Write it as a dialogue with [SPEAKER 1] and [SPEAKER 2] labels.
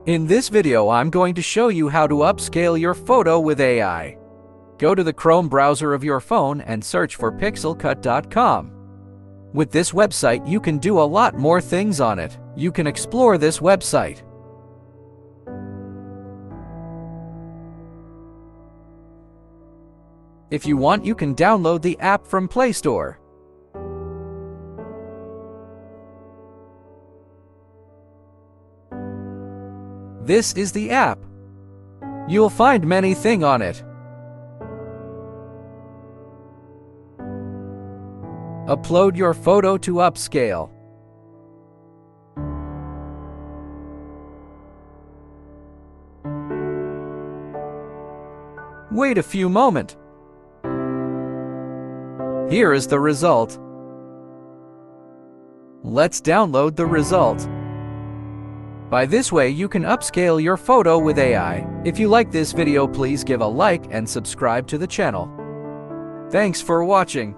[SPEAKER 1] In this video, I'm going to show you how to upscale your photo with AI. Go to the Chrome browser of your phone and search for pixelcut.com. With this website, you can do a lot more things on it. You can explore this website. If you want, you can download the app from Play Store. This is the app. You'll find many things on it. Upload your photo to upscale. Wait a few moments. Here is the result. Let's download the result. By this way, you can upscale your photo with AI. If you like this video, please give a like and subscribe to the channel. Thanks for watching.